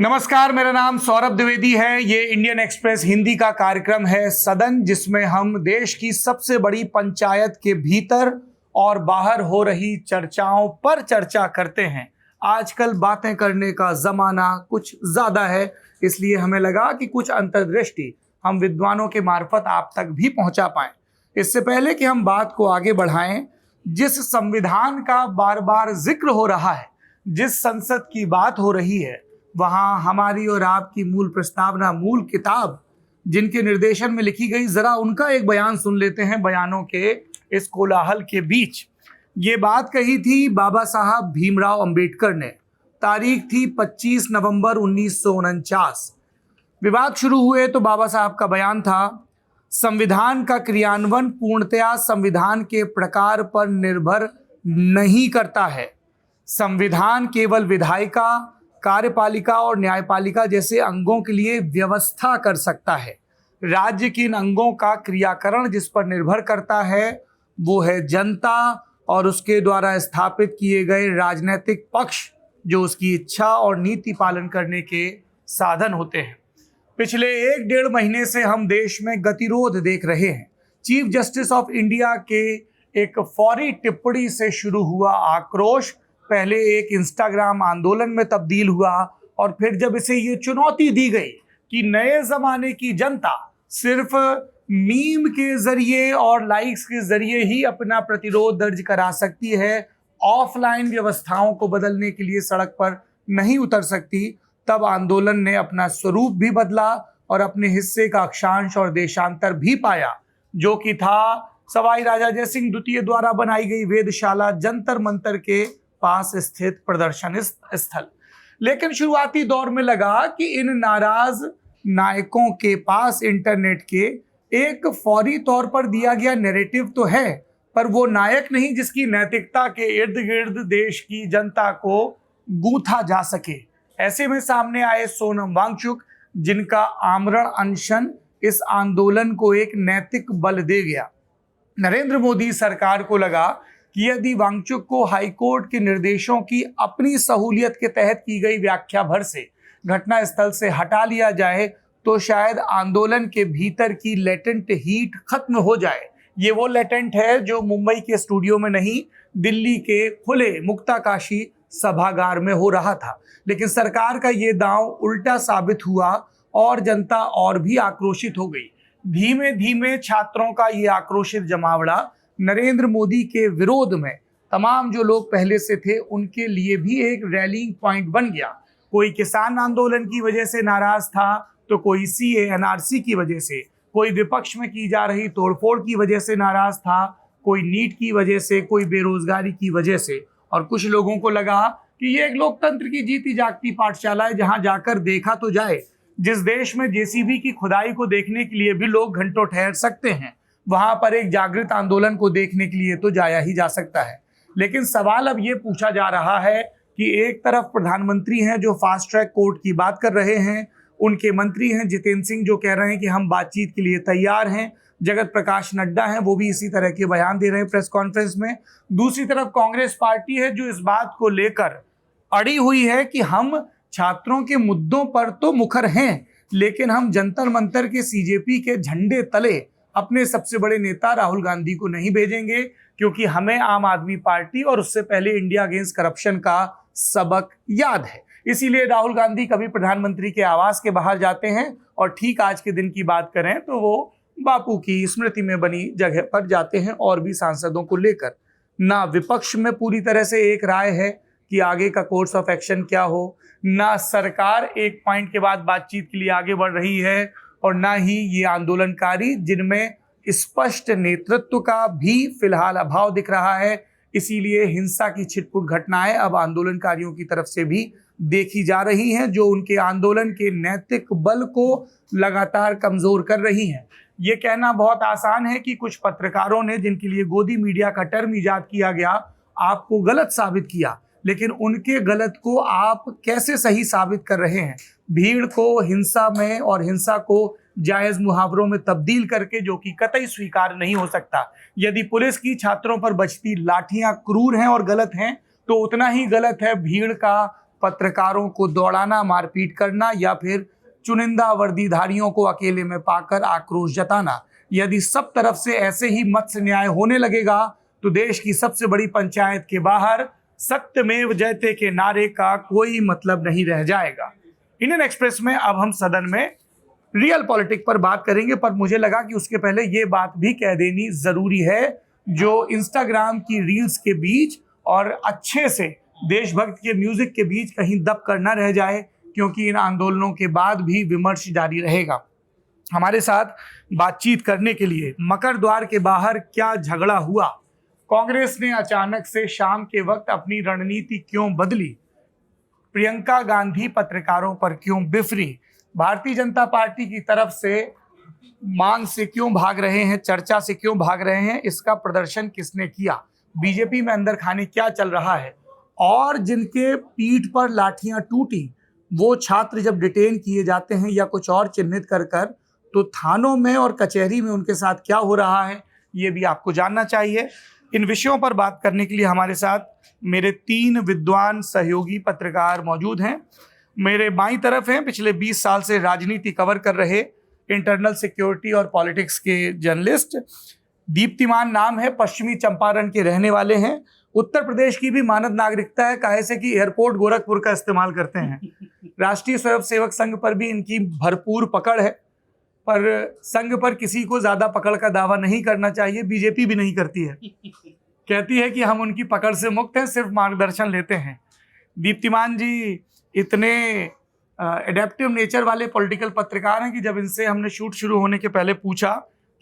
नमस्कार, मेरा नाम सौरभ द्विवेदी है। ये इंडियन एक्सप्रेस हिंदी का कार्यक्रम है सदन, जिसमें हम देश की सबसे बड़ी पंचायत के भीतर और बाहर हो रही चर्चाओं पर चर्चा करते हैं। आजकल बातें करने का जमाना कुछ ज्यादा है, इसलिए हमें लगा कि कुछ अंतर्दृष्टि हम विद्वानों के मार्फत आप तक भी पहुंचा पाएं। इससे पहले कि हम बात को आगे बढ़ाएं, जिस संविधान का बार बार जिक्र हो रहा है, जिस संसद की बात हो रही है, वहां हमारी और आपकी मूल प्रस्तावना, मूल किताब जिनके निर्देशन में लिखी गई, जरा उनका एक बयान सुन लेते हैं। बयानों के इस कोलाहल के बीच ये बात कही थी बाबा साहब भीमराव अंबेडकर ने। तारीख थी 25 नवंबर 1949। विवाद शुरू हुए तो बाबा साहब का बयान था, संविधान का क्रियान्वयन पूर्णतया संविधान के प्रकार पर निर्भर नहीं करता है। संविधान केवल विधायिका, कार्यपालिका और न्यायपालिका जैसे अंगों के लिए व्यवस्था कर सकता है। राज्य के इन अंगों का क्रियाकरण जिस पर निर्भर करता है वो है जनता और उसके द्वारा स्थापित किए गए राजनीतिक पक्ष, जो उसकी इच्छा और नीति पालन करने के साधन होते हैं। पिछले 1-1.5 महीने से हम देश में गतिरोध देख रहे हैं। चीफ जस्टिस ऑफ इंडिया के एक फौरी टिप्पणी से शुरू हुआ आक्रोश पहले एक इंस्टाग्राम आंदोलन में तब्दील हुआ, और फिर जब इसे ये चुनौती दी गई कि नए जमाने की जनता सिर्फ मीम के जरिए और लाइक्स के जरिए ही अपना प्रतिरोध दर्ज करा सकती है, ऑफलाइन व्यवस्थाओं को बदलने के लिए सड़क पर नहीं उतर सकती, तब आंदोलन ने अपना स्वरूप भी बदला और अपने हिस्से का अक्षांश और देशांतर भी पाया, जो कि था सवाई राजा जयसिंह द्वितीय द्वारा बनाई गई वेधशाला जंतर मंतर के पास स्थित प्रदर्शन स्थल। लेकिन शुरुआती दौर में लगा कि इन नाराज नायकों के पास इंटरनेट के एक फौरी तौर पर दिया गया नैरेटिव तो है, पर वो नायक नहीं जिसकी नैतिकता के इर्द गिर्द देश की जनता को गूंथा जा सके। ऐसे में सामने आए सोनम वांगचुक, जिनका आमरण अनशन इस आंदोलन को एक नैतिक बल दे गया। नरेंद्र मोदी सरकार को लगा कि यदि वांगचुक को हाईकोर्ट के निर्देशों की अपनी सहूलियत के तहत की गई व्याख्या भर से घटनास्थल से हटा लिया जाए तो शायद आंदोलन के भीतर की लेटेंट हीट खत्म हो जाए। ये वो लेटेंट है जो मुंबई के स्टूडियो में नहीं, दिल्ली के खुले मुक्ताकाशी सभागार में हो रहा था। लेकिन सरकार का ये दांव उल्टा साबित हुआ और जनता और भी आक्रोशित हो गई। धीमे धीमे छात्रों का ये आक्रोशित जमावड़ा नरेंद्र मोदी के विरोध में तमाम जो लोग पहले से थे उनके लिए भी एक रैलिंग पॉइंट बन गया। कोई किसान आंदोलन की वजह से नाराज था, तो कोई सीए एनआरसी की वजह से, कोई विपक्ष में की जा रही तोड़फोड़ की वजह से नाराज था, कोई नीट की वजह से, कोई बेरोजगारी की वजह से, और कुछ लोगों को लगा कि ये एक लोकतंत्र की जीती जागती पाठशाला है जहां जाकर देखा तो जाए। जिस देश में जेसीबी की खुदाई को देखने के लिए भी लोग घंटों ठहर सकते हैं, वहां पर एक जागृत आंदोलन को देखने के लिए तो जाया ही जा सकता है। लेकिन सवाल अब ये पूछा जा रहा है कि एक तरफ प्रधानमंत्री हैं जो फास्ट ट्रैक कोर्ट की बात कर रहे हैं, उनके मंत्री हैं जितेंद्र सिंह जो कह रहे हैं कि हम बातचीत के लिए तैयार हैं, जगत प्रकाश नड्डा हैं वो भी इसी तरह के बयान दे रहे हैं प्रेस कॉन्फ्रेंस में। दूसरी तरफ कांग्रेस पार्टी है जो इस बात को लेकर अड़ी हुई है कि हम छात्रों के मुद्दों पर तो मुखर हैं, लेकिन हम जंतर मंतर के सीजेपी के झंडे तले अपने सबसे बड़े नेता राहुल गांधी को नहीं भेजेंगे, क्योंकि हमें आम आदमी पार्टी और उससे पहले इंडिया अगेंस्ट करप्शन का सबक याद है। इसीलिए राहुल गांधी कभी प्रधानमंत्री के आवास के बाहर जाते हैं और ठीक आज के दिन की बात करें तो वो बापू की स्मृति में बनी जगह पर जाते हैं, और भी सांसदों को लेकर। ना विपक्ष में पूरी तरह से एक राय है कि आगे का कोर्स ऑफ एक्शन क्या हो, ना सरकार एक पॉइंट के बाद बातचीत के लिए आगे बढ़ रही है, और ना ही ये आंदोलनकारी जिनमें स्पष्ट नेतृत्व का भी फिलहाल अभाव दिख रहा है। इसीलिए हिंसा की छिटपुट घटनाएं अब आंदोलनकारियों की तरफ से भी देखी जा रही हैं, जो उनके आंदोलन के नैतिक बल को लगातार कमजोर कर रही हैं। ये कहना बहुत आसान है कि कुछ पत्रकारों ने, जिनके लिए गोदी मीडिया का टर्म इजाद किया गया, आपको गलत साबित किया, लेकिन उनके गलत को आप कैसे सही साबित कर रहे हैं? भीड़ को हिंसा में और हिंसा को जायज मुहावरों में तब्दील करके, जो कि कतई स्वीकार नहीं हो सकता। यदि पुलिस की छात्रों पर बजती लाठियां क्रूर हैं और गलत हैं, तो उतना ही गलत है भीड़ का पत्रकारों को दौड़ाना, मारपीट करना या फिर चुनिंदा वर्दीधारियों को अकेले में पाकर आक्रोश जताना। यदि सब तरफ से ऐसे ही मत्स्य न्याय होने लगेगा तो देश की सबसे बड़ी पंचायत के बाहर सत्यमेव जयते के नारे का कोई मतलब नहीं रह जाएगा। इंडियन एक्सप्रेस में अब हम सदन में रियल पॉलिटिक्स पर बात करेंगे, पर मुझे लगा कि उसके पहले ये बात भी कह देनी जरूरी है, जो इंस्टाग्राम की रील्स के बीच और अच्छे से देशभक्त के म्यूजिक के बीच कहीं दब कर न रह जाए, क्योंकि इन आंदोलनों के बाद भी विमर्श जारी रहेगा। हमारे साथ बातचीत करने के लिए मकर द्वार के बाहर क्या झगड़ा हुआ, कांग्रेस ने अचानक से शाम के वक्त अपनी रणनीति क्यों बदली, प्रियंका गांधी पत्रकारों पर क्यों बिफरी, भारतीय जनता पार्टी की तरफ से मांग से क्यों भाग रहे हैं, चर्चा से क्यों भाग रहे हैं, इसका प्रदर्शन किसने किया, बीजेपी में अंदर खाने क्या चल रहा है, और जिनके पीठ पर लाठियां टूटी वो छात्र जब डिटेन किए जाते हैं या कुछ और चिन्हित कर तो थानों में और कचहरी में उनके साथ क्या हो रहा है, ये भी आपको जानना चाहिए। इन विषयों पर बात करने के लिए हमारे साथ मेरे 3 विद्वान सहयोगी पत्रकार मौजूद हैं। मेरे बाईं तरफ हैं पिछले 20 साल से राजनीति कवर कर रहे इंटरनल सिक्योरिटी और पॉलिटिक्स के जर्नलिस्ट दीप्तिमान नाम है, पश्चिमी चंपारण के रहने वाले हैं, उत्तर प्रदेश की भी मानद नागरिकता है, काहे से कि एयरपोर्ट गोरखपुर का इस्तेमाल करते हैं। राष्ट्रीय स्वयंसेवक संघ पर भी इनकी भरपूर पकड़ है, पर संघ पर किसी को ज्यादा पकड़ का दावा नहीं करना चाहिए, बीजेपी भी नहीं करती है, कहती है कि हम उनकी पकड़ से मुक्त हैं, सिर्फ मार्गदर्शन लेते हैं। दीप्तिमान जी इतने एडेप्टिव नेचर वाले पॉलिटिकल पत्रकार हैं कि जब इनसे हमने शूट शुरू होने के पहले पूछा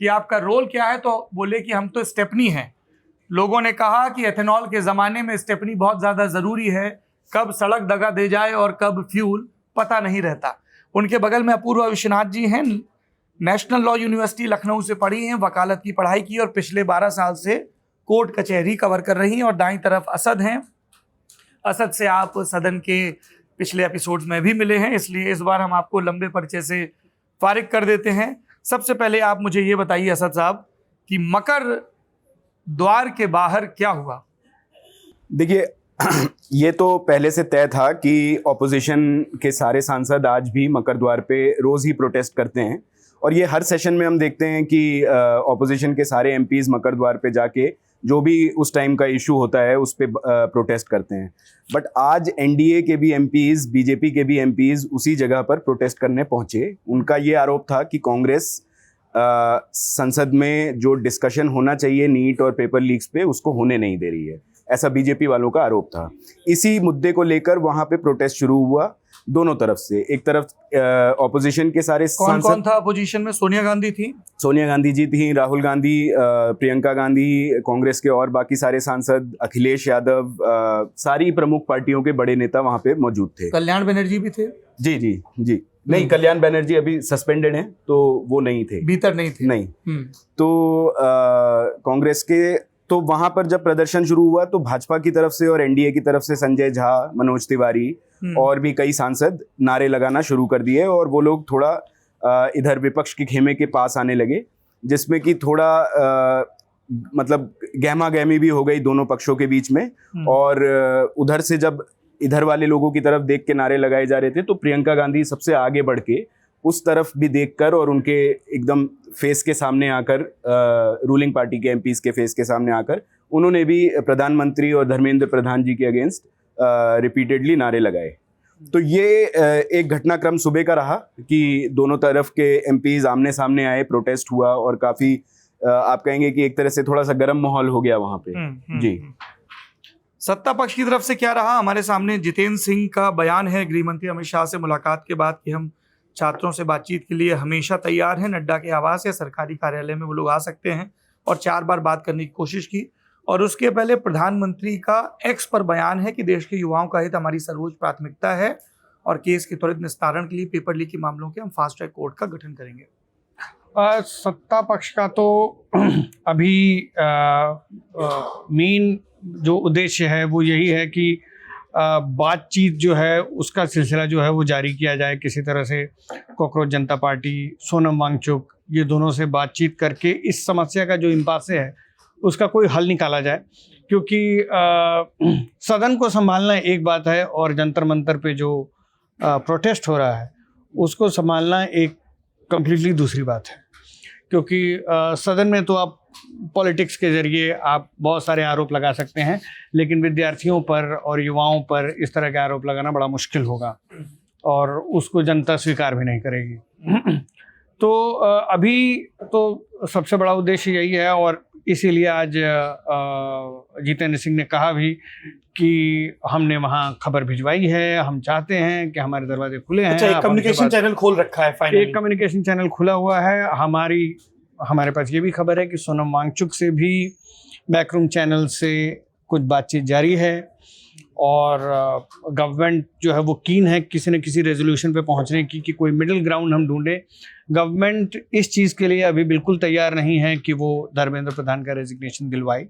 कि आपका रोल क्या है, तो बोले कि हम तो स्टेपनी हैं। लोगों ने कहा कि एथेनॉल के ज़माने में स्टेपनी बहुत ज़्यादा ज़रूरी है, कब सड़क दगा दे जाए और कब फ्यूल पता नहीं रहता। उनके बगल में अपूर्वा विश्वनाथ जी हैं, नेशनल लॉ यूनिवर्सिटी लखनऊ से पढ़ी हैं, वकालत की पढ़ाई की और पिछले 12 साल से कोर्ट कचहरी कवर कर रही हैं। और दाईं तरफ असद हैं, असद से आप सदन के पिछले एपिसोड्स में भी मिले हैं, इसलिए इस बार हम आपको लंबे परिचय से फारिग कर देते हैं। सबसे पहले आप मुझे ये बताइए असद साहब कि मकर द्वार के बाहर क्या हुआ। देखिए ये तो पहले से तय था कि ऑपोजिशन के सारे सांसद आज भी मकर द्वार पे रोज ही प्रोटेस्ट करते हैं, और ये हर सेशन में हम देखते हैं कि ऑपोजिशन के सारे एमपीज मकर द्वार पे जाके जो भी उस टाइम का इशू होता है उस पर प्रोटेस्ट करते हैं। बट आज एनडीए के भी एमपीज, बीजेपी के भी एमपीज उसी जगह पर प्रोटेस्ट करने पहुंचे। उनका ये आरोप था कि कांग्रेस संसद में जो डिस्कशन होना चाहिए नीट और पेपर लीक्स पे उसको होने नहीं दे रही है, ऐसा बीजेपी वालों का आरोप था। इसी मुद्दे को लेकर वहां पे प्रोटेस्ट शुरू हुआ दोनों तरफ से। एक तरफ ऑपोजिशन के सारे कौन था अपोजिशन में? सोनिया गांधी थी, सोनिया गांधी जी थी, राहुल गांधी, प्रियंका गांधी, कांग्रेस के और बाकी सारे सांसद, अखिलेश यादव, सारी प्रमुख पार्टियों के बड़े नेता वहां पे मौजूद थे। कल्याण बनर्जी भी थे। जी जी जी, नहीं कल्याण बनर्जी अभी सस्पेंडेड हैं तो वो नहीं थे, भीतर नहीं थे। नहीं। तो कांग्रेस के, तो वहां पर जब प्रदर्शन शुरू हुआ तो भाजपा की तरफ से और एनडीए की तरफ से संजय झा, मनोज तिवारी और भी कई सांसद नारे लगाना शुरू कर दिए, और वो लोग थोड़ा इधर विपक्ष के खेमे के पास आने लगे, जिसमें कि थोड़ा मतलब गहमा गहमी भी हो गई दोनों पक्षों के बीच में। और उधर से जब इधर वाले लोगों की तरफ देख के नारे लगाए जा रहे थे तो प्रियंका गांधी सबसे आगे बढ़ के उस तरफ भी देखकर और उनके एकदम फेस के सामने आकर, रूलिंग पार्टी के एमपीज के फेस के सामने आकर उन्होंने भी प्रधानमंत्री और धर्मेंद्र प्रधान जी के अगेंस्ट रिपीटेडली नारे लगाए। तो ये एक घटनाक्रम सुबह का रहा कि दोनों तरफ के एमपीज आमने सामने आए, प्रोटेस्ट हुआ और काफी आप कहेंगे कि एक तरह से थोड़ा सा गर्म माहौल हो गया वहां पे। जी, सत्ता पक्ष की तरफ से क्या रहा? हमारे सामने जितेंद्र सिंह का बयान है गृह मंत्री अमित शाह से मुलाकात के बाद कि हम छात्रों से बातचीत के लिए हमेशा तैयार हैं, नड्डा के आवास या सरकारी कार्यालय में वो लोग आ सकते हैं, और 4 बार बात करने की कोशिश की। और उसके पहले प्रधानमंत्री का एक्स पर बयान है कि देश के युवाओं का हित हमारी सर्वोच्च प्राथमिकता है और केस के त्वरित निस्तारण के लिए पेपर लीक के मामलों के हम फास्ट ट्रैक कोर्ट का गठन करेंगे। सत्ता पक्ष का तो अभी मेन जो उद्देश्य है वो यही है कि बातचीत जो है उसका सिलसिला जो है वो जारी किया जाए। किसी तरह से कॉकरोच जनता पार्टी, सोनम वांगचुक, ये दोनों से बातचीत करके इस समस्या का जो इम्पासे है उसका कोई हल निकाला जाए, क्योंकि सदन को संभालना एक बात है और जंतर मंतर पे जो प्रोटेस्ट हो रहा है उसको संभालना एक कंप्लीटली दूसरी बात है। क्योंकि सदन में तो आप पॉलिटिक्स के जरिए आप बहुत सारे आरोप लगा सकते हैं, लेकिन विद्यार्थियों पर और युवाओं पर इस तरह के आरोप लगाना बड़ा मुश्किल होगा और उसको जनता स्वीकार भी नहीं करेगी। तो अभी तो सबसे बड़ा उद्देश्य यही है और इसीलिए आज जितेंद्र सिंह ने कहा भी कि हमने वहाँ खबर भिजवाई है, हम चाहते हैं कि हमारे दरवाजे खुले हैं। अच्छा, एक कम्युनिकेशन चैनल खोल रखा है फाइनली। एक कम्युनिकेशन चैनल खुला हुआ है। हमारे पास ये भी खबर है कि सोनम वांगचुक से भी बैकरूम चैनल से कुछ बातचीत जारी है और गवर्नमेंट जो है वो कीन है किसी न किसी रेजोल्यूशन पे पहुंचने की, कि कोई मिडिल ग्राउंड हम ढूंढें। गवर्नमेंट इस चीज़ के लिए अभी बिल्कुल तैयार नहीं है कि वो धर्मेंद्र प्रधान का रेजिग्नेशन दिलवाए।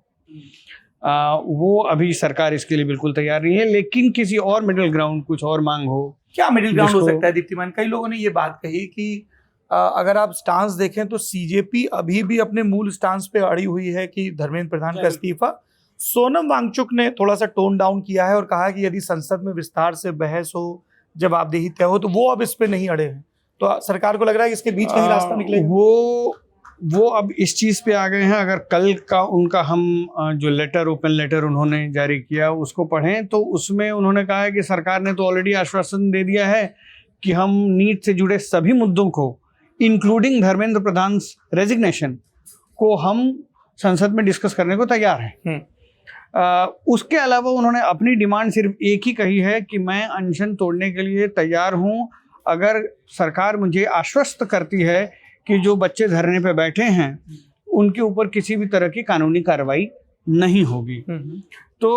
वो अभी सरकार इसके लिए बिल्कुल तैयार नहीं है, लेकिन किसी और मिडिल ग्राउंड, कुछ और मांग हो। क्या मिडिल ग्राउंड हो सकता है दीप्तिमान? कई लोगों ने ये बात कही कि अगर आप स्टांस देखें तो सीजेपी अभी भी अपने मूल स्टांस पे अड़ी हुई है कि धर्मेंद्र प्रधान का इस्तीफा। सोनम वांगचुक ने थोड़ा सा टोन डाउन किया है और कहा कि यदि संसद में विस्तार से बहस हो, जवाबदेही तय हो, तो वो अब इस पे नहीं अड़े हैं। तो सरकार को लग रहा है कि इसके बीच कहीं रास्ता निकलेगा। वो अब इस चीज़ पे आ गए हैं। अगर कल का उनका हम जो लेटर, ओपन लेटर उन्होंने जारी किया उसको पढ़ें तो उसमें उन्होंने कहा है कि सरकार ने तो ऑलरेडी आश्वासन दे दिया है कि हम नीट से जुड़े सभी मुद्दों को, इंक्लूडिंग धर्मेंद्र प्रधान रेजिग्नेशन को, हम संसद में डिस्कस करने को तैयार हैं। उसके अलावा उन्होंने अपनी डिमांड सिर्फ एक ही कही है कि मैं अनशन तोड़ने के लिए तैयार हूं अगर सरकार मुझे आश्वस्त करती है कि जो बच्चे धरने पे बैठे हैं उनके ऊपर किसी भी तरह की कानूनी कार्रवाई नहीं होगी। तो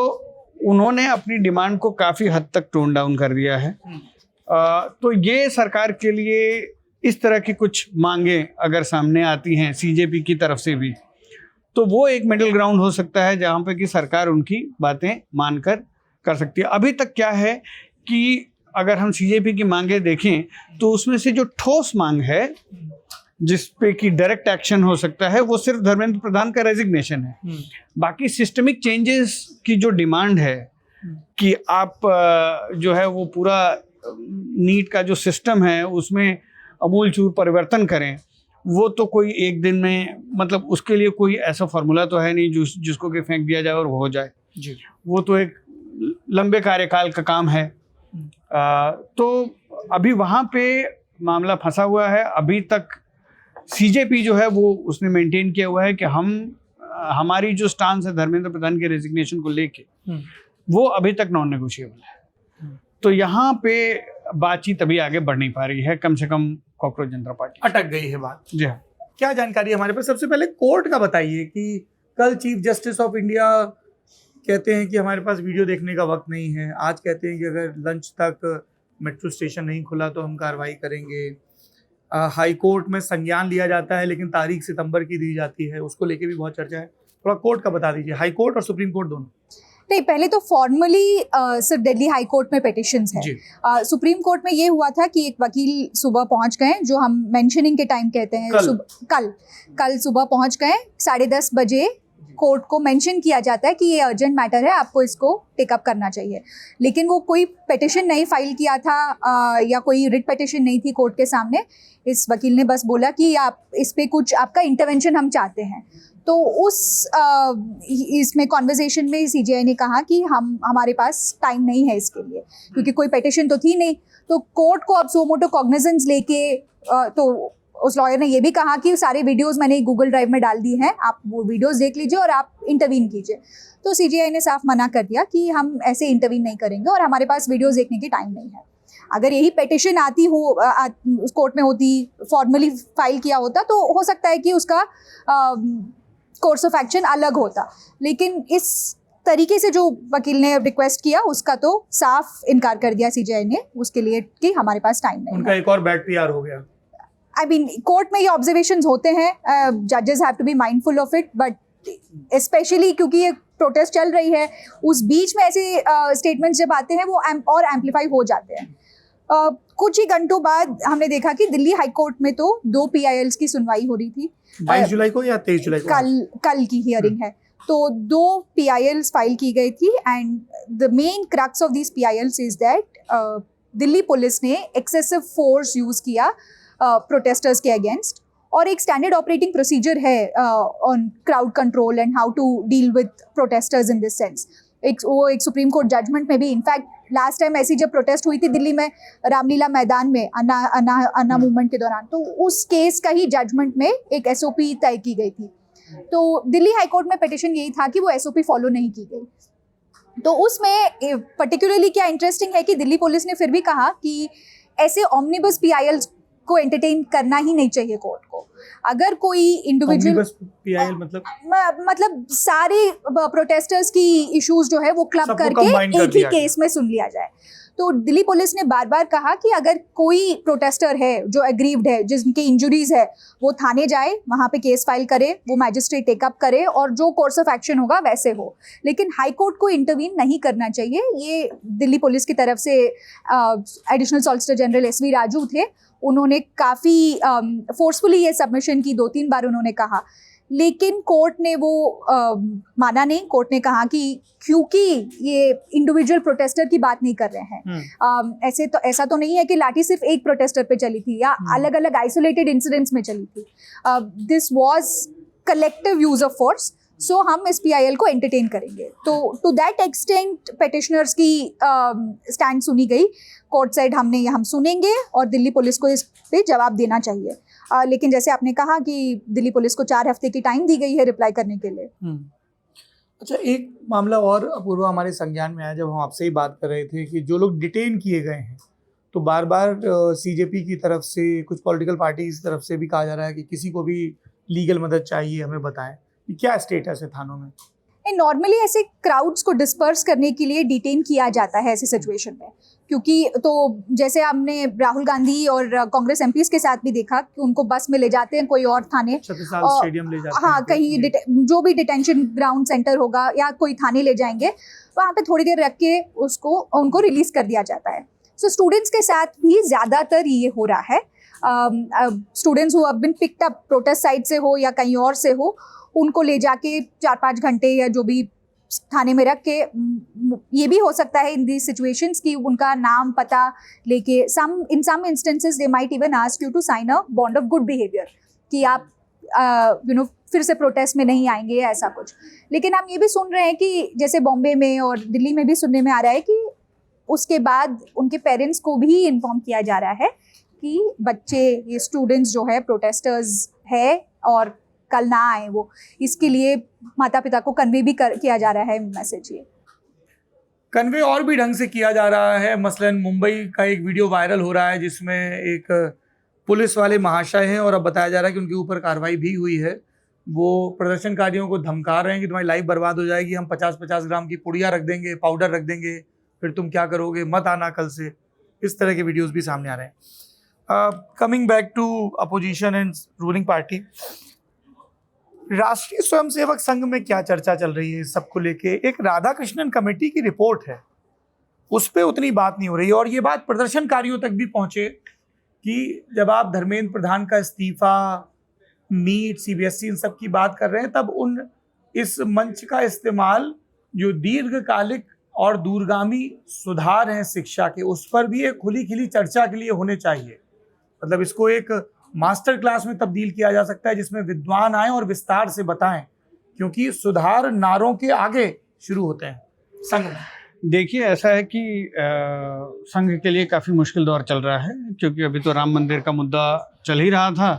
उन्होंने अपनी डिमांड को काफ़ी हद तक टोन डाउन कर दिया है। तो ये सरकार के लिए इस तरह की कुछ मांगे अगर सामने आती हैं सीजेपी की तरफ से भी, तो वो एक मिडिल ग्राउंड हो सकता है जहाँ पे कि सरकार उनकी बातें मानकर कर सकती है। अभी तक क्या है कि अगर हम सीजेपी की मांगे देखें तो उसमें से जो ठोस मांग है जिस पे कि डायरेक्ट एक्शन हो सकता है वो सिर्फ धर्मेंद्र प्रधान का रेजिग्नेशन है। बाकी सिस्टमिक चेंजेस की जो डिमांड है कि आप जो है वो पूरा नीट का जो सिस्टम है उसमें अमूलचूर परिवर्तन करें, वो तो कोई एक दिन में, मतलब उसके लिए कोई ऐसा फार्मूला तो है नहीं जिसको कि फेंक दिया जाए और वो हो जाए जी। वो तो एक लंबे कार्यकाल का काम है। तो अभी वहाँ पे मामला फंसा हुआ है। अभी तक सीजेपी जो है वो उसने मेंटेन किया हुआ है कि हमारी जो स्टांस है धर्मेंद्र प्रधान के रेजिग्नेशन को लेके वो अभी तक नॉन नेगोशिएबल है। तो यहाँ पे बातचीत अभी आगे बढ़ नहीं पा रही है, कम से कम कॉकरोच जनता पार्टी अटक गई है बात। जी हाँ। क्या जानकारी है हमारे पास? सबसे पहले कोर्ट का बताइए कि कल चीफ जस्टिस ऑफ इंडिया कहते हैं कि हमारे पास वीडियो देखने का वक्त नहीं है, आज कहते हैं कि अगर लंच तक मेट्रो स्टेशन नहीं खुला तो हम कार्रवाई करेंगे। हाई कोर्ट में संज्ञान लिया जाता है लेकिन तारीख सितंबर की दी जाती है, उसको लेके भी बहुत चर्चा है। थोड़ा कोर्ट का बता दीजिए, हाई कोर्ट और सुप्रीम कोर्ट दोनों। नहीं, पहले तो फॉर्मली सिर्फ दिल्ली हाई कोर्ट में पिटिशंस हैं। सुप्रीम कोर्ट में ये हुआ था कि एक वकील सुबह पहुंच गए, जो हम मेंशनिंग के टाइम कहते हैं, कल सुबह पहुंच गए 10:30 बजे। कोर्ट को मेंशन किया जाता है कि ये अर्जेंट मैटर है, आपको इसको टेकअप करना चाहिए, लेकिन वो कोई पिटिशन नहीं फाइल किया था या कोई रिट पिटिशन नहीं थी कोर्ट के सामने। इस वकील ने बस बोला कि आप इस पे कुछ आपका इंटरवेंशन हम चाहते हैं। तो इसमें कॉन्वर्सेशन में सीजीआई ने कहा कि हमारे पास टाइम नहीं है इसके लिए, क्योंकि कोई पिटिशन तो थी नहीं। तो कोर्ट को अब सो मोटो कॉग्निजेंस लेके तो उस लॉयर ने ये भी कहा कि सारे वीडियोस मैंने गूगल ड्राइव में डाल दी हैं, आप वो वीडियोस देख लीजिए और आप इंटरवीन कीजिए। तो सीजीआई ने साफ मना कर दिया कि हम ऐसे इंटरवीन नहीं करेंगे और हमारे पास वीडियोस देखने की टाइम नहीं है। अगर यही पिटिशन आती हो उस कोर्ट में होती, फॉर्मली फाइल किया होता, तो हो सकता है कि उसका कोर्स ऑफ एक्शन अलग होता, लेकिन इस तरीके से जो वकील ने रिक्वेस्ट किया उसका तो साफ इनकार कर दिया सीजीआई ने उसके लिए कि हमारे पास टाइम नहीं। उनका एक और बैड पीआर हो गया। I mean, कोर्ट में ये ऑब्जर्वेशंस होते हैं, जजेस have to be mindful of it, but specially क्योंकि ये प्रोटेस्ट चल रही है, उस बीच में ऐसे स्टेटमेंट्स जब आते हैं वो और एम्पलीफाई हो जाते हैं। कुछ ही घंटों बाद हमने देखा कि दिल्ली हाई कोर्ट में तो 2 PILs की सुनवाई हो रही थी। 22 जुलाई को या 23 जुलाई को? कल की हियरिंग है। तो 2 PILs फाइल की गई थी and the main crux of this PILs is that Delhi police ने एक्सेसिव फोर्स यूज़ किया प्रोटेस्टर्स के अगेंस्ट, और एक स्टैंडर्ड ऑपरेटिंग प्रोसीजर है on crowd control and how to deal with protesters in this sense. एक सुप्रीम कोर्ट जजमेंट में भी, in fact last time ऐसी जब प्रोटेस्ट हुई थी दिल्ली में रामलीला मैदान में अन्ना मूवमेंट के दौरान, तो उस केस का ही जजमेंट में एक SOP तय की गई थी। तो दिल्ली हाई कोर्ट में पिटिशन यही था कि वो SOP फॉलो नहीं की गई। तो उसमें पर्टिकुलरली क्या इंटरेस्टिंग है कि दिल्ली पुलिस ने फिर भी कहा कि ऐसे ऑमनिबस PILs को एंटरटेन करना ही नहीं चाहिए कोर्ट को। अगर कोई इंडिविजुअल PIL मतलब सारे प्रोटेस्टर्स की इश्यूज जो है वो क्लब सबको करके combine कर एक ही दिया केस में सुन लिया जाए। तो दिल्ली पुलिस ने बार बार कहा कि अगर कोई प्रोटेस्टर है जो एग्रीव्ड है, जिनकी इंजुरीज है, वो थाने जाए, वहाँ पे केस फाइल करे, वो मैजिस्ट्रेट टेकअप करे और जो कोर्स ऑफ एक्शन होगा वैसे हो। लेकिन हाई कोर्ट को इंटरवीन नहीं करना चाहिए। ये दिल्ली पुलिस की तरफ से additional solicitor general SV Raju थे, उन्होंने काफ़ी फोर्सफुली ये सबमिशन की, 2-3 बार उन्होंने कहा, लेकिन कोर्ट ने वो माना नहीं। कोर्ट ने कहा कि क्योंकि ये इंडिविजुअल प्रोटेस्टर की बात नहीं कर रहे हैं, ऐसा तो नहीं है कि लाठी सिर्फ एक प्रोटेस्टर पे चली थी या अलग अलग आइसोलेटेड इंसिडेंट्स में चली थी। This was collective use of force, so हम इस PIL को एंटरटेन करेंगे। तो टू दैट एक्सटेंट पेटिशनर्स की स्टैंड सुनी गई। कोर्ट साइड हम सुनेंगे और दिल्ली पुलिस को इस पे जवाब देना चाहिए। लेकिन जैसे आपने कहा कि दिल्ली पुलिस को 4 हफ्ते की टाइम दी गई है रिप्लाई करने के लिए। अच्छा, एक मामला और अपूर्वा हमारे संज्ञान में आया जब हम आपसे ही बात कर रहे थे कि जो लोग डिटेन किए गए हैं, तो बार बार CJP की तरफ से, कुछ पॉलिटिकल पार्टी की तरफ से भी कहा जा रहा है कि किसी को भी लीगल मदद चाहिए, हमें बताएं कि क्या स्टेटस है थानों में। नॉर्मली ऐसे क्राउड्स को डिस्पर्स करने के लिए डिटेन किया जाता है ऐसी सिचुएशन में, क्योंकि तो जैसे हमने राहुल गांधी और कांग्रेस MPs के साथ भी देखा कि उनको बस में ले जाते हैं कोई और थाने, स्टेडियम ले जाते हैं, हाँ, कहीं जो भी डिटेंशन ग्राउंड सेंटर होगा या कोई थाने ले जाएंगे, वहाँ पे थोड़ी देर रख के उनको रिलीज कर दिया जाता है। सो स्टूडेंट्स के साथ भी ज़्यादातर ये हो रहा है। Students who have been picked up protest side से हो या कहीं और से हो, उनको ले जाके 4-5 घंटे या जो भी थाने में रख के, ये भी हो सकता है इन दी सिचुएशंस कि उनका नाम पता लेके in some instances they might even ask you to sign a bond of good behaviour कि आप फिर से प्रोटेस्ट में नहीं आएंगे या ऐसा कुछ। लेकिन हम ये भी सुन रहे हैं कि जैसे बॉम्बे में और दिल्ली में भी सुनने में आ रहा है कि उसके बाद उनके पेरेंट्स को भी इन्फॉर्म किया जा रहा है कि बच्चे, ये स्टूडेंट्स जो है प्रोटेस्टर्स है और कल ना आए, वो इसके लिए माता पिता को कन्वे भी किया जा रहा है मैसेज। ये कन्वे और भी ढंग से किया जा रहा है। मसलन मुंबई का एक वीडियो वायरल हो रहा है जिसमें एक पुलिस वाले महाशय हैं और अब बताया जा रहा है कि उनके ऊपर कार्रवाई भी हुई है। वो प्रदर्शनकारियों को धमका रहे हैं कि तुम्हारी लाइफ बर्बाद हो जाएगी, हम 50-50 ग्राम की पुड़िया रख देंगे, पाउडर रख देंगे, फिर तुम क्या करोगे, मत आना कल से। इस तरह के वीडियोस भी सामने आ रहे हैं। Coming back to opposition and ruling party, Rashtriya Swayamsevak संघ में क्या चर्चा चल रही है इस सबको लेके? एक राधा कृष्णन कमेटी की रिपोर्ट है, उस पर उतनी बात नहीं हो रही, और ये बात प्रदर्शनकारियों तक भी पहुंचे कि जब आप धर्मेंद्र प्रधान का इस्तीफा, नीट, CBSE इन सब की बात कर रहे हैं, तब इस मंच का इस्तेमाल जो दीर्घकालिक और दूरगामी सुधार हैं शिक्षा के, उस पर भी एक खुली खिली चर्चा के लिए होने चाहिए। मतलब इसको एक मास्टर क्लास में तब्दील किया जा सकता है जिसमें विद्वान आए और विस्तार से बताएं, क्योंकि सुधार नारों के आगे शुरू होते हैं संघ में। देखिए, ऐसा है कि संघ के लिए काफ़ी मुश्किल दौर चल रहा है, क्योंकि अभी तो राम मंदिर का मुद्दा चल ही रहा था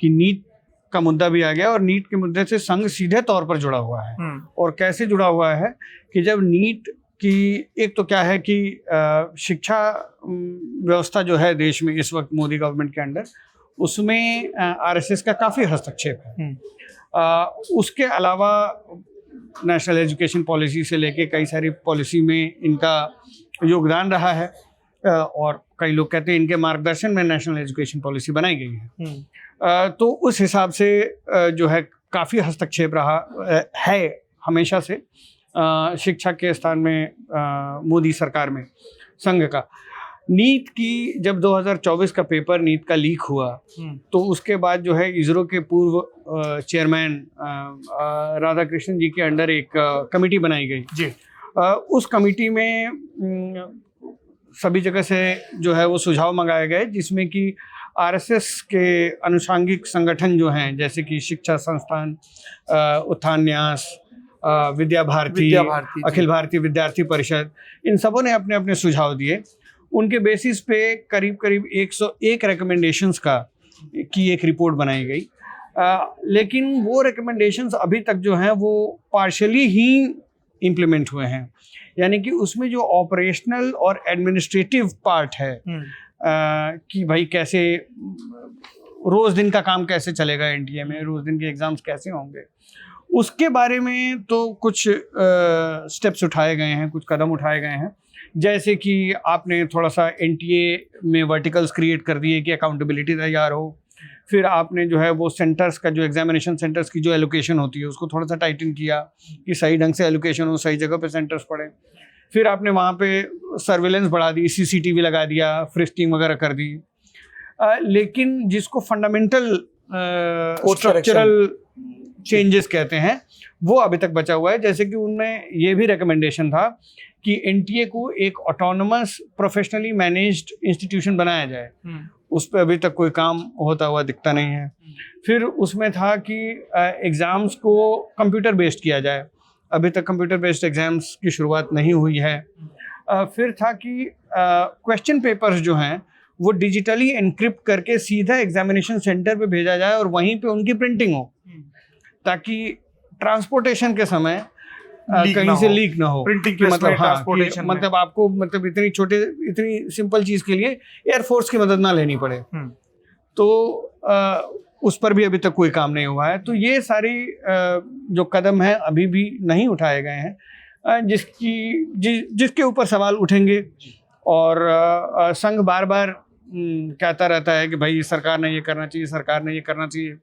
कि नीट का मुद्दा भी आ गया, और नीट के मुद्दे से संघ सीधे तौर पर जुड़ा हुआ है। और कैसे जुड़ा हुआ है कि जब नीट की, एक तो क्या है कि शिक्षा व्यवस्था जो है देश में इस वक्त मोदी गवर्नमेंट के अंडर, उसमें RSS का काफ़ी हस्तक्षेप है। उसके अलावा नेशनल एजुकेशन पॉलिसी से लेके कई सारी पॉलिसी में इनका योगदान रहा है, और कई लोग कहते हैं इनके मार्गदर्शन में नेशनल एजुकेशन पॉलिसी बनाई गई है। तो उस हिसाब से जो है काफ़ी हस्तक्षेप रहा है हमेशा से शिक्षा के स्थान में मोदी सरकार में संघ का। नीट की जब 2024 का पेपर नीट का लीक हुआ, तो उसके बाद जो है इसरो के पूर्व चेयरमैन राधाकृष्णन जी के अंडर एक कमेटी बनाई गई जी। उस कमेटी में सभी जगह से जो है वो सुझाव मंगाए गए, जिसमें कि आरएसएस के अनुषांगिक संगठन जो हैं, जैसे कि शिक्षा संस्थान, उत्थान न्यास, विद्या भारती, अखिल भारतीय विद्यार्थी परिषद, इन सबों ने अपने अपने सुझाव दिए। उनके बेसिस पे करीब करीब 101 रिकमेंडेशंस की एक रिपोर्ट बनाई गई। लेकिन वो रिकमेंडेशंस अभी तक जो हैं वो पार्शली ही इम्प्लीमेंट हुए हैं, यानी कि उसमें जो ऑपरेशनल और एडमिनिस्ट्रेटिव पार्ट है कि भाई कैसे रोज़ दिन का काम कैसे चलेगा एनटीए में, रोज़ दिन के एग्ज़ाम्स कैसे होंगे, उसके बारे में तो कुछ स्टेप्स उठाए गए हैं, कुछ कदम उठाए गए हैं। जैसे कि आपने थोड़ा सा एनटीए में वर्टिकल्स क्रिएट कर दिए कि अकाउंटेबिलिटी तैयार हो। फिर आपने जो है वो सेंटर्स का, जो एग्जामिनेशन सेंटर्स की जो एलोकेशन होती है, उसको थोड़ा सा टाइटन किया कि सही ढंग से एलोकेशन हो, सही जगह पे सेंटर्स पड़े। फिर आपने वहाँ पे सर्विलेंस बढ़ा दी, सीसीटीवी लगा दिया, फ्रिस्किंग वगैरह कर दी। लेकिन जिसको फंडामेंटल स्ट्रक्चरल चेंजेस कहते हैं, वो अभी तक बचा हुआ है। जैसे कि उनमें ये भी रिकमेंडेशन था कि एनटीए को एक ऑटोनमस प्रोफेशनली मैनेज्ड इंस्टीट्यूशन बनाया जाए। उस पर अभी तक कोई काम होता हुआ दिखता नहीं है। फिर उसमें था कि एग्ज़ाम्स को कंप्यूटर बेस्ड किया जाए, अभी तक कंप्यूटर बेस्ड एग्ज़ाम्स की शुरुआत नहीं हुई है। फिर था कि क्वेश्चन पेपर्स जो हैं वो डिजिटली एनक्रिप्ट करके सीधा एग्जामिनेशन सेंटर पे भेजा जाए और वहीं पे उनकी प्रिंटिंग हो, ताकि ट्रांसपोर्टेशन के समय कहीं से लीक ना हो। प्रिंटिंग कि मतलब ट्रांसपोर्टेशन मतलब आपको मतलब इतनी सिंपल चीज़ के लिए एयरफोर्स की मदद ना लेनी पड़े। तो उस पर भी अभी तक कोई काम नहीं हुआ है। तो ये सारी जो कदम हैं अभी भी नहीं उठाए गए हैं, जिसके ऊपर सवाल उठेंगे। और संघ बार बार कहता रहता है कि भाई सरकार ने ये करना चाहिए, सरकार ने ये करना चाहिए,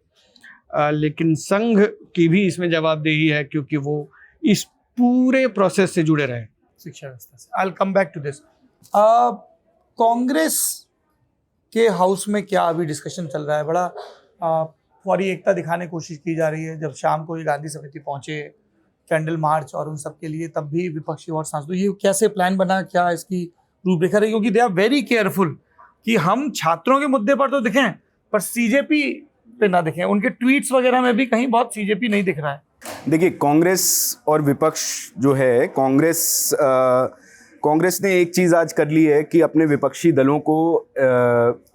लेकिन संघ की भी इसमें जवाबदेही है, क्योंकि वो इस पूरे प्रोसेस से जुड़े रहे शिक्षा व्यवस्था से। I will come back to this. Congress के हाउस में क्या अभी डिस्कशन चल रहा है? बड़ा फौरी एकता दिखाने की कोशिश की जा रही है। जब शाम को ये गांधी समिति पहुंचे कैंडल मार्च और उन सब के लिए, तब भी विपक्षी और सांसदों, ये कैसे प्लान बना, क्या इसकी रूपरेखा रही? क्योंकि दे आर वेरी केयरफुल कि हम छात्रों के मुद्दे पर तो दिखें पर सीजेपी पे ना दिखें। उनके ट्वीट्स वगैरह में भी कहीं बहुत सीजेपी नहीं दिख रहा है। देखिए, कांग्रेस और विपक्ष जो है, कांग्रेस ने एक चीज़ आज कर ली है कि अपने विपक्षी दलों को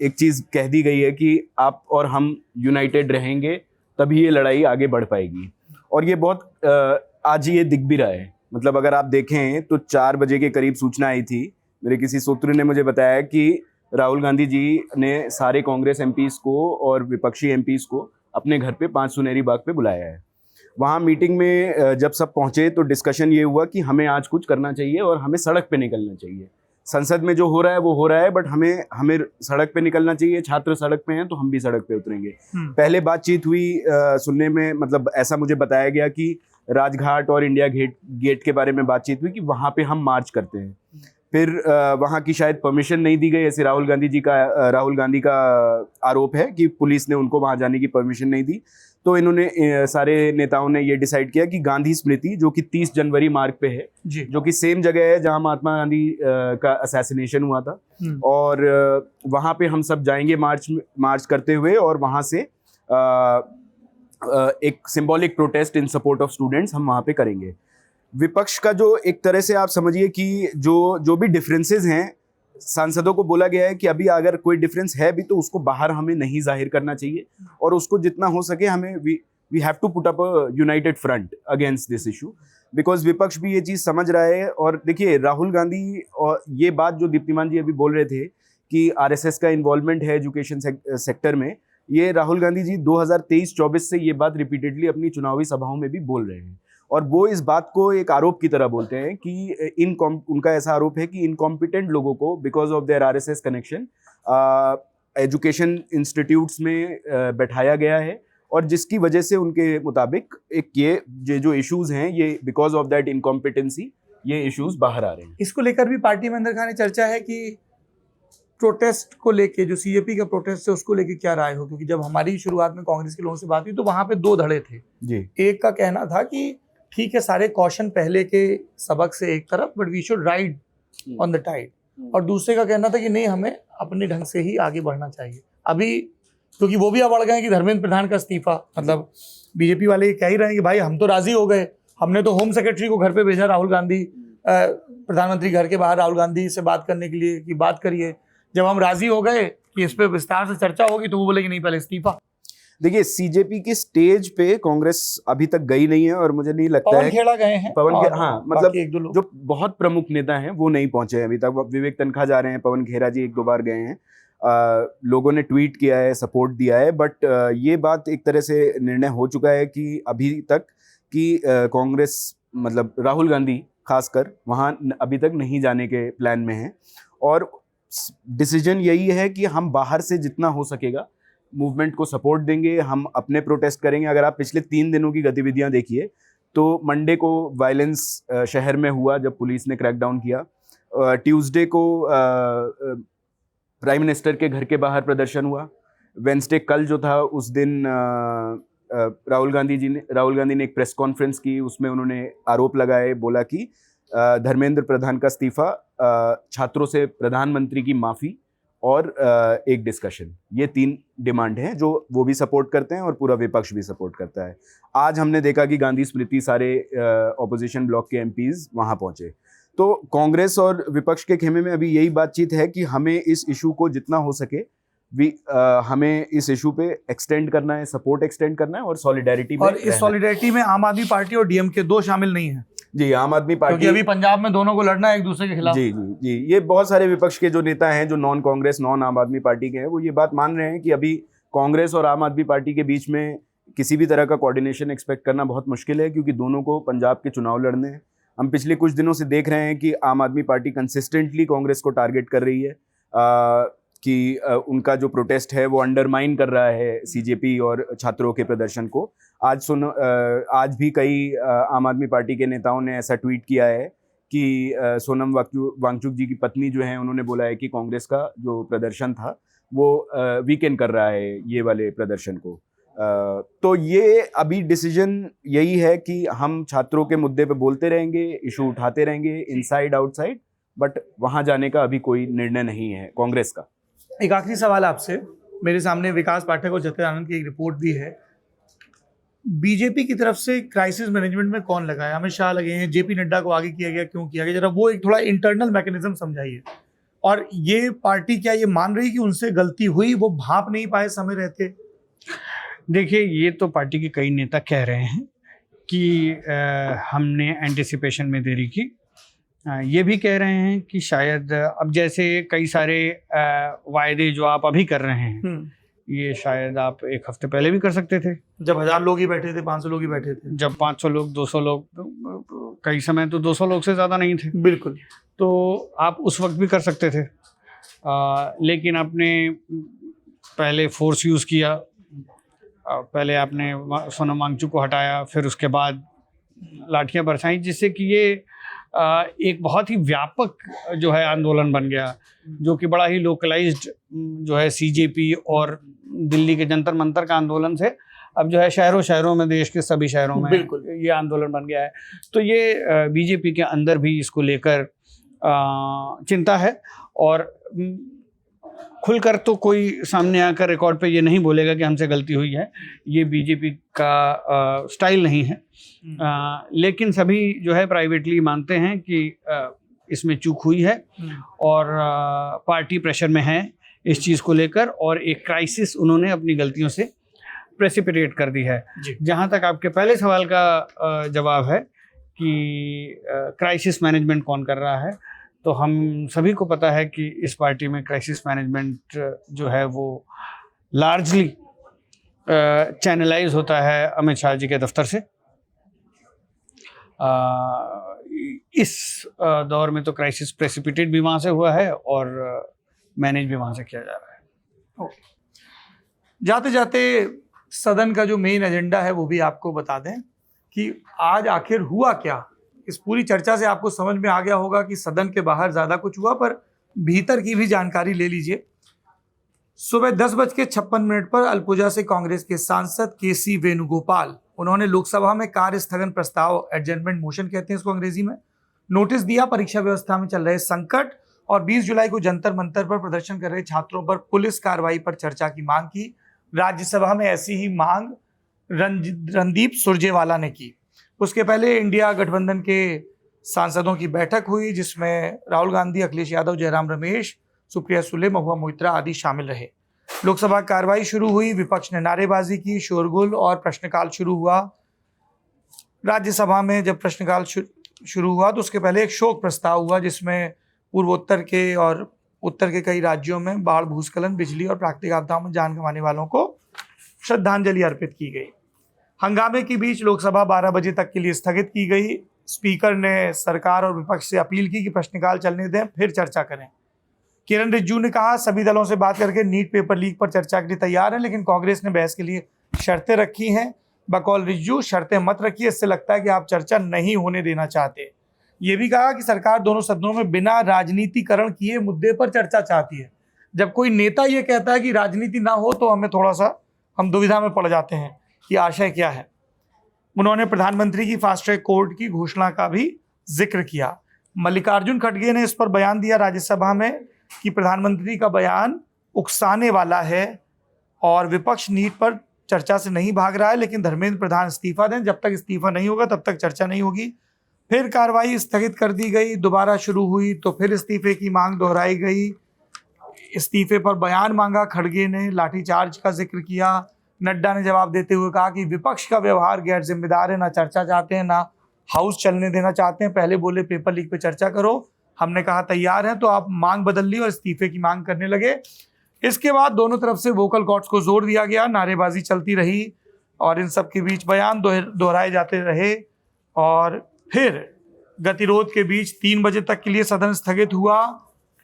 एक चीज़ कह दी गई है कि आप और हम यूनाइटेड रहेंगे तभी ये लड़ाई आगे बढ़ पाएगी। और ये बहुत आज ये दिख भी रहा है। मतलब अगर आप देखें तो 4 बजे के करीब सूचना आई थी, मेरे किसी सूत्र ने मुझे बताया कि राहुल गांधी जी ने सारे कांग्रेस एमपीज़ को और विपक्षी एमपीज़ को अपने घर पे 5 सुनहरी बाग पे बुलाया है। वहाँ मीटिंग में जब सब पहुँचे तो डिस्कशन ये हुआ कि हमें आज कुछ करना चाहिए और हमें सड़क पे निकलना चाहिए। संसद में जो हो रहा है वो हो रहा है, बट हमें सड़क पे निकलना चाहिए। छात्र सड़क पे हैं तो हम भी सड़क पे उतरेंगे। पहले बातचीत हुई, सुनने में मतलब ऐसा मुझे बताया गया कि राजघाट और इंडिया गेट के बारे में बातचीत हुई कि वहाँ पे हम मार्च करते हैं। फिर वहाँ की शायद परमिशन नहीं दी गई, ऐसे राहुल गांधी का आरोप है कि पुलिस ने उनको वहाँ जाने की परमिशन नहीं दी। तो इन्होंने सारे नेताओं ने ये डिसाइड किया कि गांधी स्मृति, जो कि 30 जनवरी मार्ग पे है, जो कि सेम जगह है जहाँ महात्मा गांधी का असैसिनेशन हुआ था, और वहाँ पे हम सब जाएंगे मार्च करते हुए, और वहाँ से एक symbolic protest in support of students हम वहाँ पे करेंगे। विपक्ष का जो एक तरह से आप समझिए कि जो भी डिफरेंसेस हैं, सांसदों को बोला गया है कि अभी अगर कोई डिफरेंस है भी तो उसको बाहर हमें नहीं जाहिर करना चाहिए, और उसको जितना हो सके हमें we have to put up a united front against this issue, because विपक्ष भी ये चीज़ समझ रहा है। और देखिए, राहुल गांधी और ये बात जो दीप्तिमान जी अभी बोल रहे थे कि आरएसएस का इन्वॉल्वमेंट है एजुकेशन सेक्टर में, ये राहुल गांधी जी 2023-24 से ये बात रिपीटेडली अपनी चुनावी सभाओं में भी बोल रहे हैं, और वो इस बात को एक आरोप की तरह बोलते हैं कि उनका ऐसा आरोप है कि इनकॉम्पिटेंट लोगों को because of their RSS connection education institutes में बैठाया गया है, और जिसकी वजह से उनके मुताबिक ये जो इश्यूज हैं, ये बिकॉज ऑफ दैट इनकॉम्पिटेंसी ये इश्यूज बाहर आ रहे हैं। इसको लेकर भी पार्टी में अंदर खाने चर्चा है कि प्रोटेस्ट को लेके, जो सीजेपी का प्रोटेस्ट है उसको लेके क्या राय हो? क्योंकि जब हमारी शुरुआत में कांग्रेस के लोगों से बात हुई तो वहां पे दो धड़े थे जी। एक का कहना था कि ठीक है सारे कॉशन पहले के सबक से एक तरफ, but we should ride on the tide, और दूसरे का कहना था कि नहीं हमें अपने ढंग से ही आगे बढ़ना चाहिए। अभी क्योंकि वो भी अब अड़ गए हैं कि धर्मेंद्र प्रधान का इस्तीफा, मतलब बीजेपी वाले ये कह ही रहे हैं कि भाई हम तो राजी हो गए, हमने तो होम सेक्रेटरी को घर पे भेजा राहुल गांधी, प्रधानमंत्री घर के बाहर राहुल गांधी से बात करने के लिए कि बात करिए। जब हम राजी हो गए कि इस पे विस्तार से चर्चा होगी तो वो बोले कि नहीं पहले इस्तीफा। देखिए सीजेपी की स्टेज पे कांग्रेस अभी तक गई नहीं है और मुझे नहीं लगता पवन है खेड़ा गए हैं, पवन खेड़ा, हाँ मतलब बाकी एक दो लोग जो बहुत प्रमुख नेता हैं वो नहीं पहुंचे हैं अभी तक। विवेक तनखा जा रहे हैं, पवन खेड़ा जी एक दो बार गए हैं, लोगों ने ट्वीट किया है, सपोर्ट दिया है, बट ये बात एक तरह से निर्णय हो चुका है कि अभी तक कि कांग्रेस मतलब राहुल गांधी खासकर वहाँ अभी तक नहीं जाने के प्लान में है, और डिसीजन यही है कि हम बाहर से जितना हो सकेगा मूवमेंट को सपोर्ट देंगे, हम अपने प्रोटेस्ट करेंगे। अगर आप पिछले 3 दिनों की गतिविधियां देखिए तो मंडे को वायलेंस शहर में हुआ जब पुलिस ने क्रैकडाउन किया, ट्यूसडे को प्राइम मिनिस्टर के घर के बाहर प्रदर्शन हुआ, वेंसडे कल जो था उस दिन राहुल गांधी ने एक प्रेस कॉन्फ्रेंस की, उसमें उन्होंने आरोप लगाए, बोला कि धर्मेंद्र प्रधान का इस्तीफा, छात्रों से प्रधानमंत्री की माफ़ी और एक डिस्कशन, ये 3 डिमांड हैं जो वो भी सपोर्ट करते हैं और पूरा विपक्ष भी सपोर्ट करता है। आज हमने देखा कि गांधी स्मृति सारे ऑपोजिशन ब्लॉक के एमपीज वहाँ पहुँचे। तो कांग्रेस और विपक्ष के खेमे में अभी यही बातचीत है कि हमें इस इशू को जितना हो सके हमें इस इशू पे एक्सटेंड करना है, सपोर्ट एक्सटेंड करना है और सॉलिडेरिटी में। और इस सॉलिडेरिटी में आम आदमी पार्टी और डीएमके दो शामिल नहीं है जी। आम आदमी पार्टी, क्योंकि अभी पंजाब में दोनों को लड़ना है एक दूसरे के खिलाफ। जी जी जी, ये बहुत सारे विपक्ष के जो नेता हैं जो नॉन कांग्रेस नॉन आम आदमी पार्टी के हैं, वो ये बात मान रहे हैं कि अभी कांग्रेस और आम आदमी पार्टी के बीच में किसी भी तरह का कोऑर्डिनेशन एक्सपेक्ट करना बहुत मुश्किल है, क्योंकि दोनों को पंजाब के चुनाव लड़ने हैं। हम पिछले कुछ दिनों से देख रहे हैं कि आम आदमी पार्टी कंसिस्टेंटली कांग्रेस को टारगेट कर रही है कि उनका जो प्रोटेस्ट है वो अंडरमाइन कर रहा है सीजेपी और छात्रों के प्रदर्शन को। आज भी कई आम आदमी पार्टी के नेताओं ने ऐसा ट्वीट किया है कि सोनम वांगचुक जी की पत्नी जो है उन्होंने बोला है कि कांग्रेस का जो प्रदर्शन था वो वीकेंड कर रहा है ये वाले प्रदर्शन को। तो ये अभी डिसीजन यही है कि हम छात्रों के मुद्दे पे बोलते रहेंगे, इशू उठाते रहेंगे इनसाइड आउटसाइड, बट वहाँ जाने का अभी कोई निर्णय नहीं है कांग्रेस का। एक आखिरी सवाल आपसे, मेरे सामने विकास पाठक और जतिन आनंद की एक रिपोर्ट भी है। बीजेपी की तरफ से क्राइसिस मैनेजमेंट में कौन लगा है? अमित शाह लगे हैं, जेपी नड्डा को आगे किया गया, क्यों किया गया? जरा वो एक थोड़ा इंटरनल मैकेनिज्म समझाइए। और ये पार्टी क्या ये मान रही कि उनसे गलती हुई, वो भाप नहीं पाए समय रहते? देखिए, ये तो पार्टी के कई नेता कह रहे हैं कि हमने एंटिसिपेशन में देरी की। ये भी कह रहे हैं कि शायद अब जैसे कई सारे वायदे जो आप अभी कर रहे हैं ये शायद आप 1 हफ्ते पहले भी कर सकते थे, जब 1000 लोग ही बैठे थे, 500 लोग ही बैठे थे, जब 500 लोग 200 लोग, कई समय तो 200 लोग से ज़्यादा नहीं थे। बिल्कुल, तो आप उस वक्त भी कर सकते थे। लेकिन आपने पहले फोर्स यूज़ किया, पहले आपने सोनम वांगचुक को हटाया, फिर उसके बाद लाठियां बरसाई, जिससे कि ये एक बहुत ही व्यापक जो है आंदोलन बन गया, जो कि बड़ा ही लोकलाइज्ड जो है सीजेपी और दिल्ली के जंतर मंतर का आंदोलन से अब जो है शहरों शहरों में, देश के सभी शहरों में बिल्कुल ये आंदोलन बन गया है। तो ये बीजेपी के अंदर भी इसको लेकर चिंता है, और खुलकर तो कोई सामने आकर रिकॉर्ड पे ये नहीं बोलेगा कि हमसे गलती हुई है, ये बीजेपी का स्टाइल नहीं है। लेकिन सभी जो है प्राइवेटली मानते हैं कि इसमें चूक हुई है और पार्टी प्रेशर में है इस चीज़ को लेकर, और एक क्राइसिस उन्होंने अपनी गलतियों से प्रेसिपिटेट कर दी है। जहाँ तक आपके पहले सवाल का जवाब है कि क्राइसिस मैनेजमेंट कौन कर रहा है, तो हम सभी को पता है कि इस पार्टी में क्राइसिस मैनेजमेंट जो है वो लार्जली चैनलाइज होता है अमित शाह जी के दफ्तर से। इस दौर में तो क्राइसिस प्रेसिपिटेट भी वहाँ से हुआ है और मैनेज भी वहाँ से किया जा रहा है। जाते जाते सदन का जो मेन एजेंडा है वो भी आपको बता दें कि आज आखिर हुआ क्या। इस पूरी चर्चा से आपको समझ में आ गया होगा कि सदन के बाहर ज़्यादा कुछ हुआ, पर भीतर की भी जानकारी ले लीजिए। सुबह 10:56 पर अल्पुजा से कांग्रेस के सांसद केसी वेणुगोपाल, उन्होंने लोकसभा में कार्य स्थगन प्रस्ताव, एडजर्नमेंट मोशन कहते हैं इसको अंग्रेजी में, नोटिस दिया। परीक्षा व्यवस्था में चल रहे संकट और 20 जुलाई को जंतर मंतर पर प्रदर्शन कर रहे छात्रों पर पुलिस कार्रवाई पर चर्चा की मांग की। राज्यसभा में ऐसी ही मांग रणदीप सुरजेवाला ने की। उसके पहले इंडिया गठबंधन के सांसदों की बैठक हुई, जिसमें राहुल गांधी, अखिलेश यादव, जयराम रमेश, सुप्रिया सुले, महुआ मोइत्रा आदि शामिल रहे। लोकसभा कार्रवाई शुरू हुई, विपक्ष ने नारेबाजी की, शोरगुल और प्रश्नकाल शुरू हुआ। राज्यसभा में जब प्रश्नकाल शुरू हुआ तो उसके पहले एक शोक प्रस्ताव हुआ, जिसमें पूर्वोत्तर के और उत्तर के कई राज्यों में बाढ़, भूस्खलन, बिजली और प्राकृतिक आपदाओं में जान गंवाने वालों को श्रद्धांजलि अर्पित की गई। हंगामे के बीच लोकसभा 12 बजे तक के लिए स्थगित की गई। स्पीकर ने सरकार और विपक्ष से अपील की कि प्रश्नकाल चलने दें, फिर चर्चा करें। किरण रिजिजू ने कहा, सभी दलों से बात करके नीट पेपर लीक पर चर्चा के लिए तैयार है, लेकिन कांग्रेस ने बहस के लिए शर्तें रखी हैं। बकौल रिजिजू, शर्तें मत रखिए, इससे लगता है कि आप चर्चा नहीं होने देना चाहते। ये भी कहा कि सरकार दोनों सदनों में बिना राजनीतिकरण किए मुद्दे पर चर्चा चाहती है। जब कोई नेता ये कहता है कि राजनीति ना हो तो हमें थोड़ा सा हम दुविधा में पड़ जाते हैं कि आशय क्या है। उन्होंने प्रधानमंत्री की फास्ट ट्रैक कोर्ट की घोषणा का भी जिक्र किया। मल्लिकार्जुन खड़गे ने इस पर बयान दिया राज्यसभा में कि प्रधानमंत्री का बयान उकसाने वाला है और विपक्ष नीट पर चर्चा से नहीं भाग रहा है, लेकिन धर्मेंद्र प्रधान इस्तीफा दें। जब तक इस्तीफा नहीं होगा तब तक चर्चा नहीं होगी। फिर कार्रवाई स्थगित कर दी गई, दोबारा शुरू हुई तो फिर इस्तीफे की मांग दोहराई गई। इस्तीफे पर बयान मांगा, खड़गे ने लाठीचार्ज का जिक्र किया। नड्डा ने जवाब देते हुए कहा कि विपक्ष का व्यवहार गैर जिम्मेदार है, ना चर्चा चाहते हैं, ना हाउस चलने देना चाहते हैं। पहले बोले पेपर लीक पे चर्चा करो, हमने कहा तैयार हैं, तो आप मांग बदल ली और इस्तीफे की मांग करने लगे। इसके बाद दोनों तरफ से वोकल कॉर्ड्स को जोर दिया गया, नारेबाजी चलती रही और इन सब के बीच बयान दोहराए जाते रहे। और फिर गतिरोध के बीच 3 बजे तक के लिए सदन स्थगित हुआ।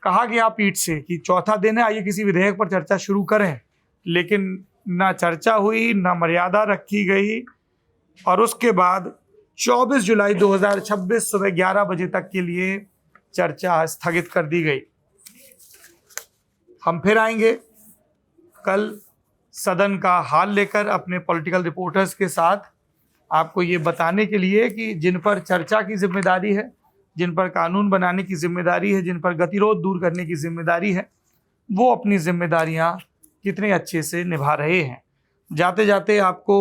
कहा गया पीठ से कि चौथा दिन है, आइए किसी विधेयक पर चर्चा शुरू करें, लेकिन ना चर्चा हुई, ना मर्यादा रखी गई। और उसके बाद 24 जुलाई 2026 सुबह 11 बजे तक के लिए चर्चा स्थगित कर दी गई। हम फिर आएंगे कल सदन का हाल लेकर अपने पॉलिटिकल रिपोर्टर्स के साथ, आपको ये बताने के लिए कि जिन पर चर्चा की जिम्मेदारी है, जिन पर कानून बनाने की जिम्मेदारी है, जिन पर गतिरोध दूर करने की जिम्मेदारी है, वो अपनी जिम्मेदारियां कितने अच्छे से निभा रहे हैं। जाते जाते आपको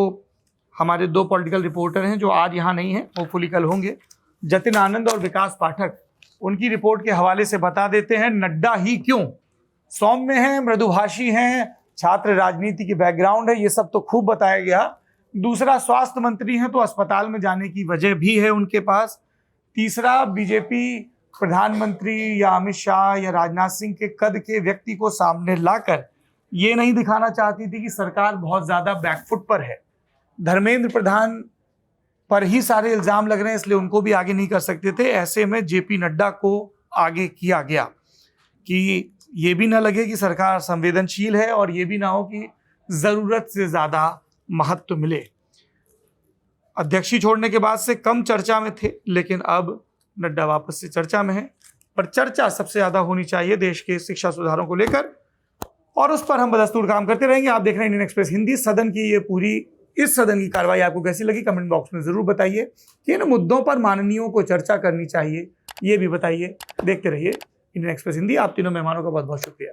हमारे 2 पॉलिटिकल रिपोर्टर हैं जो आज यहाँ नहीं हैं, होपफुली कल होंगे, जतिन आनंद और विकास पाठक, उनकी रिपोर्ट के हवाले से बता देते हैं नड्डा ही क्यों। सौम्य हैं, मृदुभाषी हैं, छात्र राजनीति की बैकग्राउंड है, ये सब तो खूब बताया गया। दूसरा, स्वास्थ्य मंत्री हैं तो अस्पताल में जाने की वजह भी है उनके पास। तीसरा, बीजेपी प्रधानमंत्री या अमित शाह या राजनाथ सिंह के कद के व्यक्ति को सामने लाकर ये नहीं दिखाना चाहती थी कि सरकार बहुत ज़्यादा बैकफुट पर है। धर्मेंद्र प्रधान पर ही सारे इल्ज़ाम लग रहे हैं, इसलिए उनको भी आगे नहीं कर सकते थे। ऐसे में जेपी नड्डा को आगे किया गया कि ये भी ना लगे कि सरकार संवेदनशील है और ये भी ना हो कि ज़रूरत से ज़्यादा महत्व मिले। अध्यक्षी छोड़ने के बाद से कम चर्चा में थे, लेकिन अब नड्डा वापस से चर्चा में है। पर चर्चा सबसे ज़्यादा होनी चाहिए देश के शिक्षा सुधारों को लेकर, और उस पर हम बदस्तूर काम करते रहेंगे। आप देख रहे हैं इंडियन एक्सप्रेस हिंदी। सदन की ये पूरी इस सदन की कार्रवाई आपको कैसी लगी, कमेंट बॉक्स में जरूर बताइए। कि इन मुद्दों पर माननीयों को चर्चा करनी चाहिए, ये भी बताइए। देखते रहिए इंडियन एक्सप्रेस हिंदी। आप तीनों मेहमानों का बहुत बहुत शुक्रिया।